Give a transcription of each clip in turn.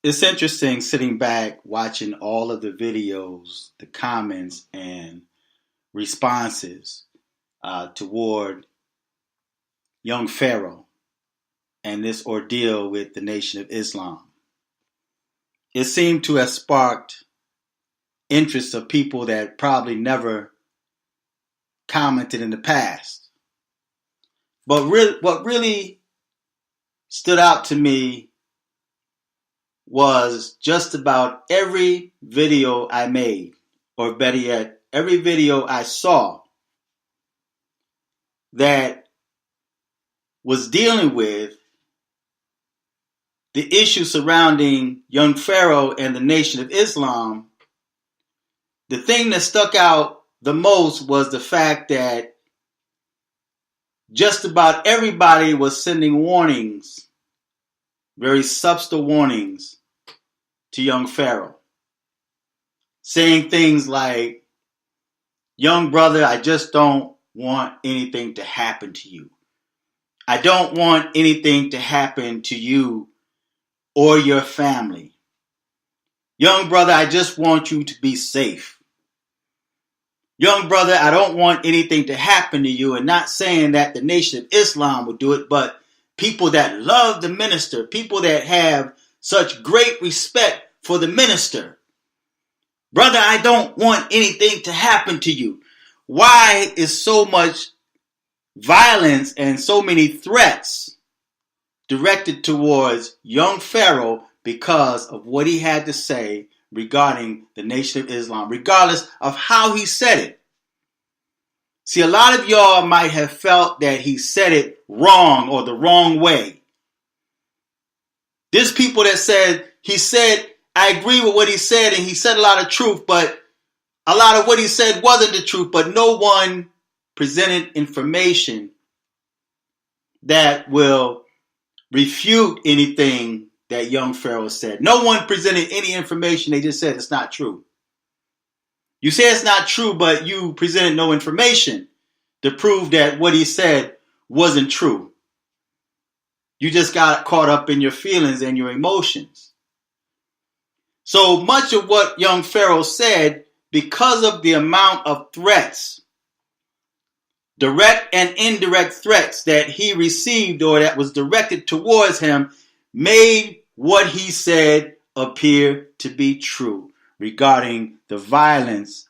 It's interesting sitting back watching all of the videos, the comments, and responses toward young Pharaoh and this ordeal with the Nation of Islam. It seemed to have sparked interest of people that probably never commented in the past. But what really stood out to me was just about every video I made, or better yet, every video I saw that was dealing with the issue surrounding young Pharaoh and the Nation of Islam. The thing that stuck out the most was the fact that just about everybody was sending warnings, very subtle warnings, to young Pharaoh, saying things like, young brother, I just don't want anything to happen to you. I don't want anything to happen to you or your family. Young brother, I just want you to be safe. Young brother, I don't want anything to happen to you. And not saying that the Nation of Islam will do it, but people that love the minister, people that have such great respect for the minister. Brother, I don't want anything to happen to you. Why is so much violence and so many threats directed towards young Pharaoh because of what he had to say regarding the Nation of Islam, regardless of how he said it? See, a lot of y'all might have felt that he said it wrong or the wrong way. There's people that said, I agree with what he said, and he said a lot of truth, but a lot of what he said wasn't the truth, but no one presented information that will refute anything that young Pharaoh said. No one presented any information. They just said it's not true. You say it's not true, but you presented no information to prove that what he said wasn't true. You just got caught up in your feelings and your emotions. So much of what young Pharaoh said, because of the amount of threats, direct and indirect threats that he received or that was directed towards him, made what he said appear to be true regarding the violence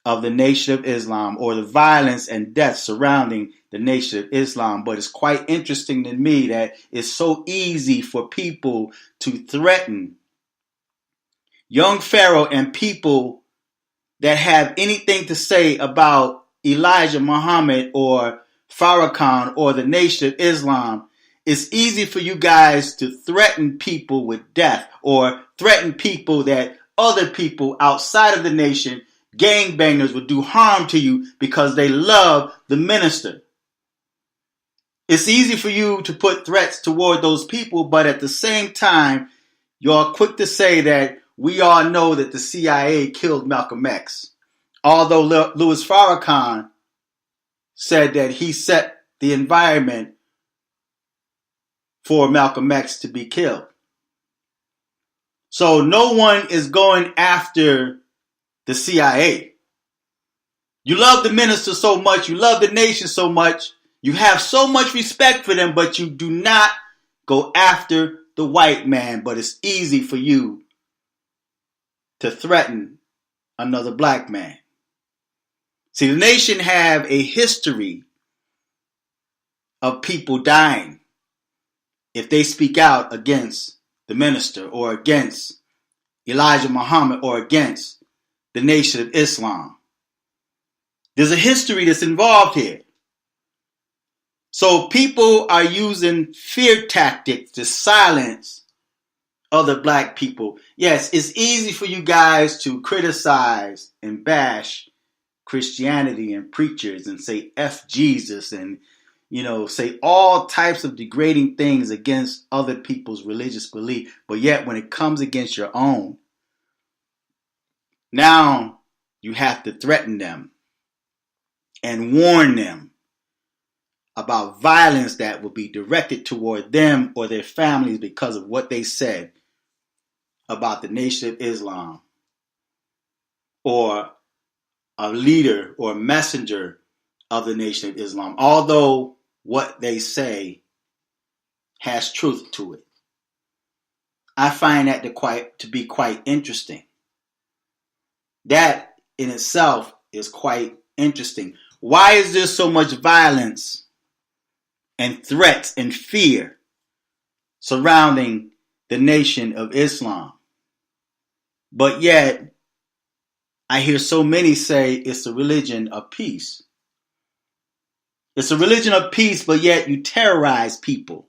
of the Nation of Islam, or the violence and death surrounding the Nation of Islam. But it's quite interesting to me that it's so easy for people to threaten young Pharaoh and people that have anything to say about Elijah Muhammad or Farrakhan or the Nation of Islam. It's easy for you guys to threaten people with death, or threaten people that other people outside of the nation, gangbangers, would do harm to you because they love the minister. It's easy for you to put threats toward those people, but at the same time, you're quick to say that we all know that the CIA killed Malcolm X. Although Louis Farrakhan said that he set the environment for Malcolm X to be killed. So no one is going after the CIA. You love the minister so much, you love the nation so much, you have so much respect for them, but you do not go after the white man. But it's easy for you to threaten another black man. See, the nation have a history of people dying if they speak out against the minister, or against Elijah Muhammad, or against the Nation of Islam. There's a history that's involved here. So people are using fear tactics to silence other black people. Yes, it's easy for you guys to criticize and bash Christianity and preachers and say F Jesus and, say all types of degrading things against other people's religious belief. But yet when it comes against your own, now you have to threaten them and warn them about violence that will be directed toward them or their families because of what they said about the Nation of Islam or a leader or messenger of the Nation of Islam, although what they say has truth to it. I find that to be quite interesting. That in itself is quite interesting. Why is there so much violence and threats and fear surrounding the Nation of Islam? But yet, I hear so many say it's a religion of peace. It's a religion of peace, but yet you terrorize people.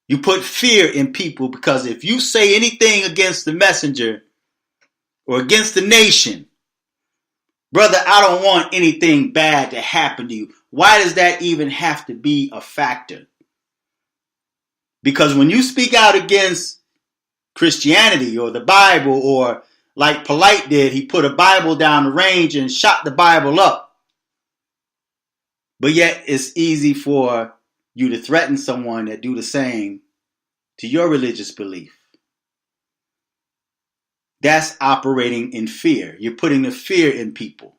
You put fear in people because if you say anything against the messenger or against the nation, brother, I don't want anything bad to happen to you. Why does that even have to be a factor? Because when you speak out against Christianity or the Bible, or like Polite did, he put a Bible down the range and shot the Bible up. But yet it's easy for you to threaten someone that do the same to your religious belief. That's operating in fear. You're putting the fear in people.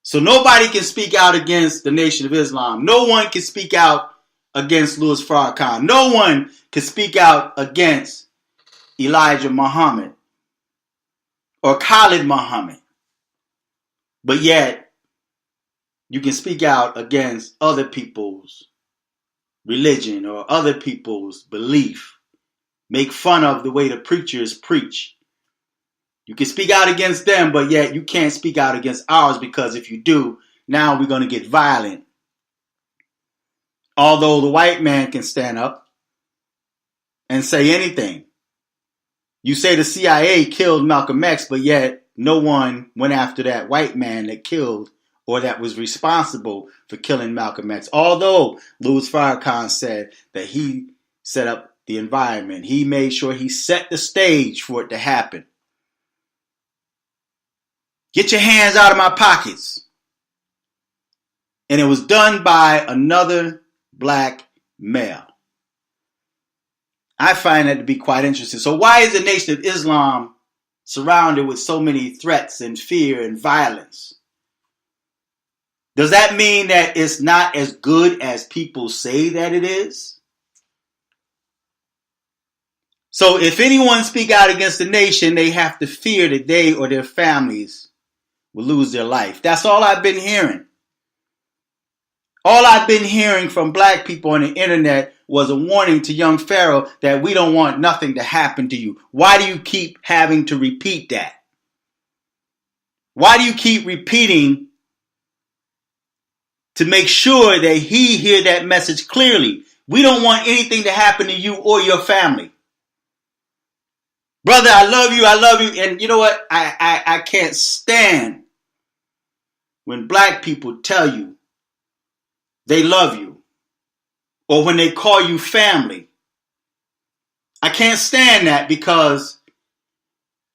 So nobody can speak out against the Nation of Islam. No one can speak out against Louis Farrakhan. No one can speak out against Elijah Muhammad or Khalid Muhammad. But yet, you can speak out against other people's religion or other people's belief. Make fun of the way the preachers preach. You can speak out against them, but yet you can't speak out against ours, because if you do, now we're going to get violent. Although the white man can stand up and say anything. You say the CIA killed Malcolm X, but yet no one went after that white man that killed or that was responsible for killing Malcolm X. Although Louis Farrakhan said that he set up the environment. He made sure he set the stage for it to happen. Get your hands out of my pockets. And it was done by another black male. I find that to be quite interesting. So why is the Nation of Islam surrounded with so many threats and fear and violence? Does that mean that it's not as good as people say that it is? So if anyone speak out against the nation, they have to fear that they or their families will lose their life. That's all I've been hearing. All I've been hearing from black people on the internet was a warning to young Pharaoh that we don't want nothing to happen to you. Why do you keep having to repeat that? Why do you keep repeating to make sure that he hear that message clearly? We don't want anything to happen to you or your family. Brother, I love you. I love you. And you know what? I can't stand when black people tell you they love you, or when they call you family. I can't stand that, because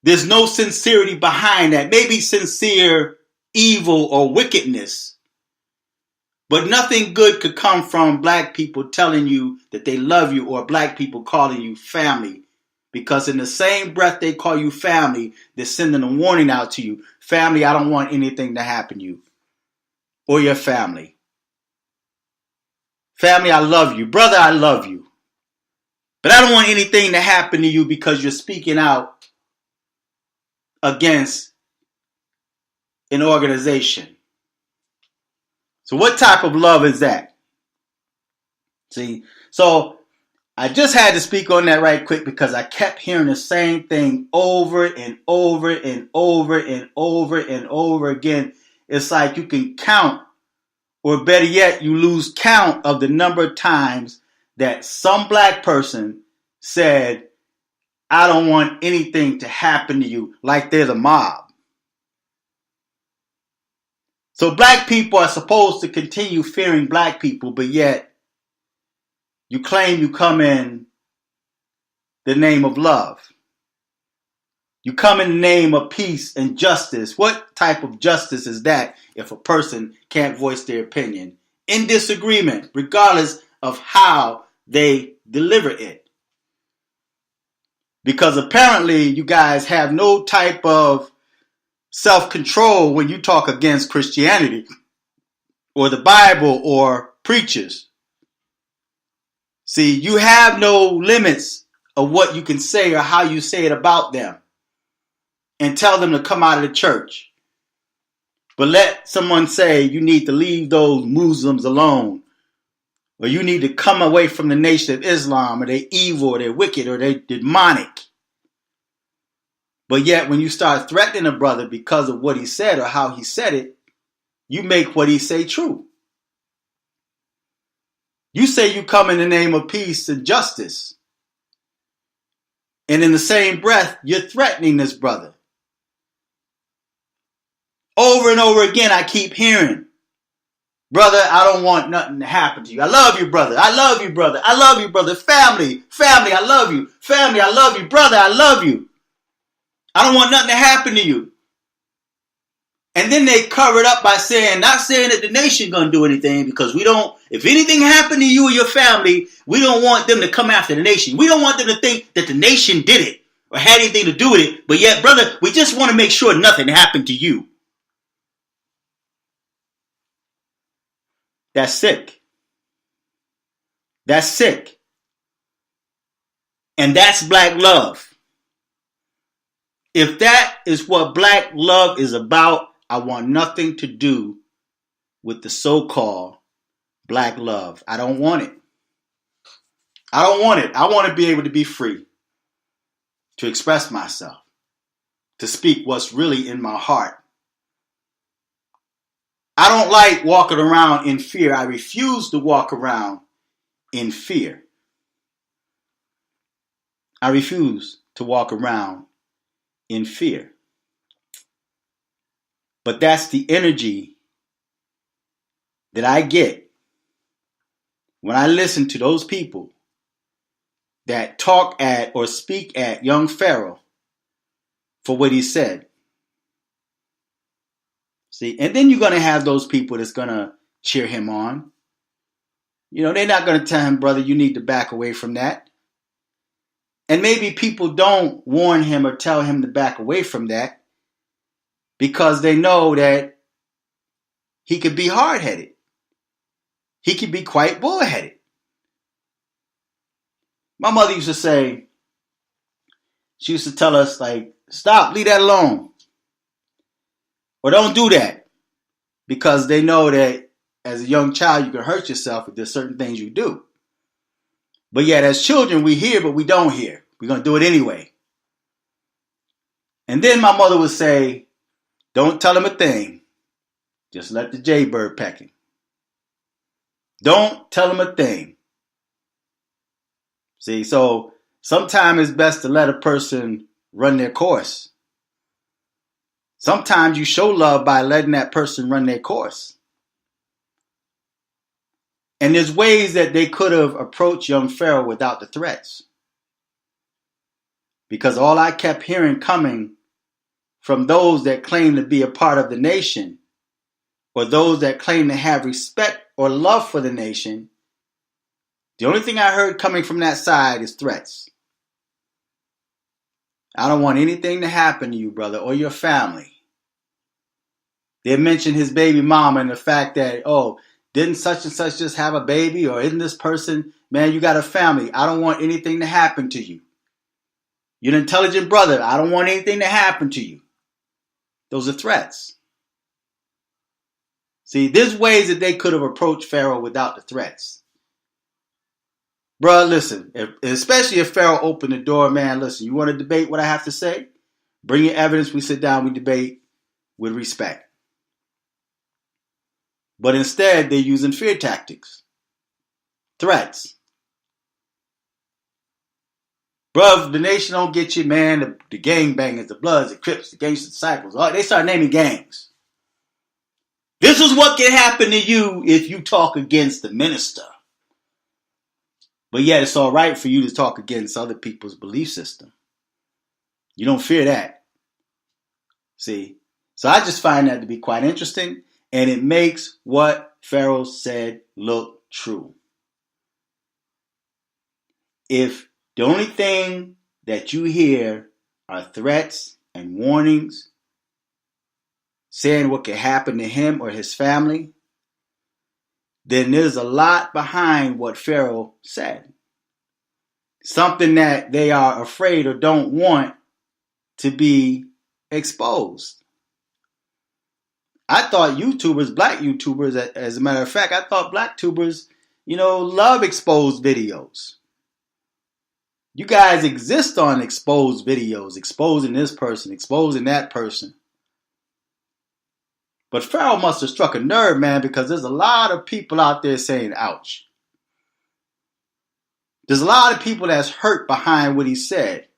there's no sincerity behind that. Maybe sincere evil or wickedness, but nothing good could come from black people telling you that they love you, or black people calling you family. Because in the same breath they call you family, they're sending a warning out to you. Family, I don't want anything to happen to you or your family. Family, I love you. Brother, I love you. But I don't want anything to happen to you because you're speaking out against an organization. So what type of love is that? See, so I just had to speak on that right quick, because I kept hearing the same thing over and over and over and over and over again. It's like you can count, or better yet, you lose count of the number of times that some black person said, I don't want anything to happen to you, like they're the mob. So black people are supposed to continue fearing black people, but yet you claim you come in the name of love. You come in the name of peace and justice. What type of justice is that if a person can't voice their opinion in disagreement, regardless of how they deliver it? Because apparently you guys have no type of self-control when you talk against Christianity or the Bible or preachers. See, you have no limits of what you can say or how you say it about them and tell them to come out of the church. But let someone say you need to leave those Muslims alone, or you need to come away from the nation of Islam, or they're evil, or they're wicked, or they're demonic. But yet when you start threatening a brother because of what he said or how he said it, you make what he say true. You say you come in the name of peace and justice. And in the same breath, you're threatening this brother. Over and over again, I keep hearing, brother, I don't want nothing to happen to you. I love you, brother. I love you, brother. I love you, brother. Family, I love you. Family, I love you. Brother, I love you. I don't want nothing to happen to you. And then they cover it up by saying, not saying that the nation gonna do anything, because we don't, if anything happened to you or your family, we don't want them to come after the nation. We don't want them to think that the nation did it or had anything to do with it. But yet, brother, we just want to make sure nothing happened to you. That's sick. That's sick. And that's black love. If that is what black love is about, I want nothing to do with the so-called black love. I don't want it. I don't want it. I want to be able to be free, to express myself, to speak what's really in my heart. I don't like walking around in fear. I refuse to walk around in fear. I refuse to walk around in fear. But that's the energy that I get when I listen to those people that talk at or speak at young Pharaoh for what he said. See, and then you're going to have those people that's going to cheer him on. You know, they're not going to tell him, brother, you need to back away from that. And maybe people don't warn him or tell him to back away from that because they know that he could be hard-headed. He could be quite bullheaded. My mother used to say, she used to tell us, like, stop, leave that alone. Or don't do that. Because they know that as a young child, you can hurt yourself if there's certain things you do. But yet, as children, we hear, but we don't hear. We're going to do it anyway. And then my mother would say, don't tell him a thing. Just let the jaybird peck him. Don't tell him a thing. See, so sometimes it's best to let a person run their course. Sometimes you show love by letting that person run their course. And there's ways that they could have approached young Pharaoh without the threats. Because all I kept hearing coming from those that claim to be a part of the nation, or those that claim to have respect or love for the nation, the only thing I heard coming from that side is threats. I don't want anything to happen to you, brother, or your family. They mentioned his baby mama and the fact that, oh, didn't such and such just have a baby? Or isn't this person, man, you got a family. I don't want anything to happen to you. You're an intelligent brother. I don't want anything to happen to you. Those are threats. See, there's ways that they could have approached Pharaoh without the threats. Bruh, listen, especially if Pharaoh opened the door, man, listen, you want to debate what I have to say? Bring your evidence, we sit down, we debate with respect. But instead, they're using fear tactics. Threats. Bruh, if the nation don't get you, man, the gangbangers, the Bloods, the Crips, the Gangster Disciples, they start naming gangs. This is what can happen to you if you talk against the minister. But yet it's all right for you to talk against other people's belief system. You don't fear that. See? So I just find that to be quite interesting. And it makes what Pharaoh said look true. If the only thing that you hear are threats and warnings saying what could happen to him or his family, then there's a lot behind what Pharaoh said. Something that they are afraid or don't want to be exposed. I thought YouTubers, black YouTubers, as a matter of fact, I thought black tubers, love exposed videos. You guys exist on exposed videos, exposing this person, exposing that person. But Pharaoh must have struck a nerve, man, because there's a lot of people out there saying, ouch. There's a lot of people that's hurt behind what he said,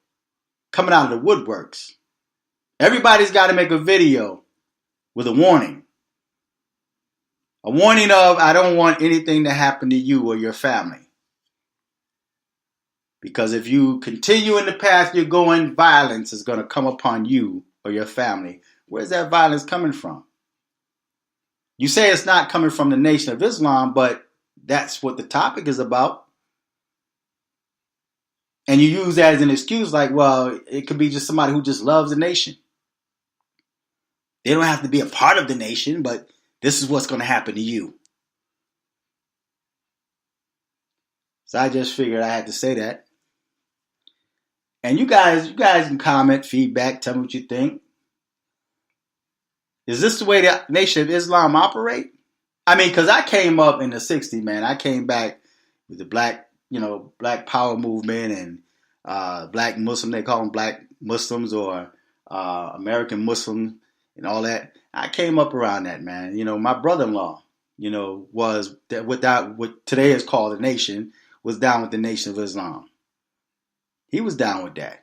coming out of the woodworks. Everybody's got to make a video with a warning. A warning of, I don't want anything to happen to you or your family. Because if you continue in the path you're going, violence is going to come upon you or your family. Where's that violence coming from? You say it's not coming from the Nation of Islam, but that's what the topic is about. And you use that as an excuse like, well, it could be just somebody who just loves the nation. They don't have to be a part of the nation, but this is what's going to happen to you. So I just figured I had to say that. And you guys can comment, feedback, tell me what you think. Is this the way the Nation of Islam operate? I mean, because I came up in the 60s, man. I came back with the black power movement and black Muslim. They call them black Muslims or American Muslim and all that. I came up around that, man. My brother-in-law, was what today is called the Nation, was down with the Nation of Islam. He was down with that.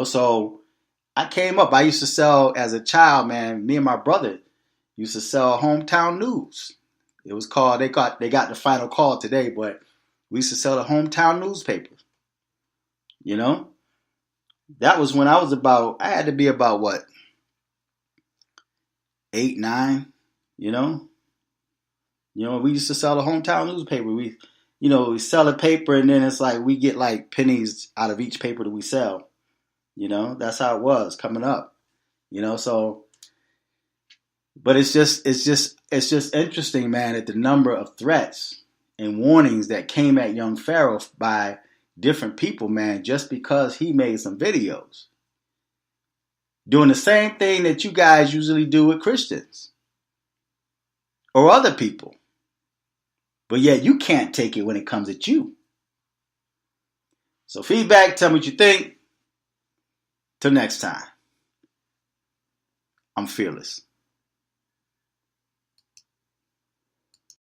So I came up. I used to sell as a child, man. Me and my brother used to sell hometown news. It was called, they got the final call today, but we used to sell the hometown newspaper. That was when I had to be about what? 8, 9, we used to sell the hometown newspaper. We sell a paper and then it's like we get like pennies out of each paper that we sell. That's how it was coming up. So, but it's just interesting, man, at the number of threats and warnings that came at young Pharaoh by different people, man, just because he made some videos. Doing the same thing that you guys usually do with Christians or other people. But yet you can't take it when it comes at you. So feedback, tell me what you think. Till next time, I'm fearless.